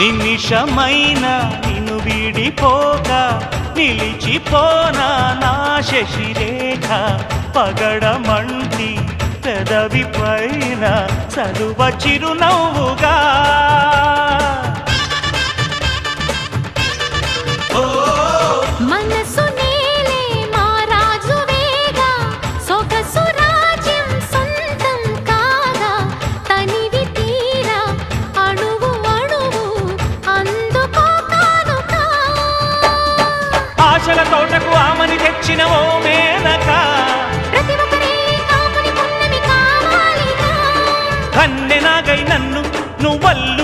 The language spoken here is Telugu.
నిమిషమైన నిన్ను వీడిపోక నిలిచిపోనా నా శశిరేఖ పగడమంటి పెదవి పైన చదువ చిరునవ్వుగా మనసు నేలే మా రాజువేగా సొగసు రాజ్యం సొంతం కాగా తనివి తీరా అణువు అణువు అందుకో కానుకా ఆశల తోటకు ఆమని తెచ్చిన ఓ మేనక ప్రతి ఒక్కరే కాపుని పున్నమి కావాలిగా కన్నెనాగై నన్ను నువ్వల్లు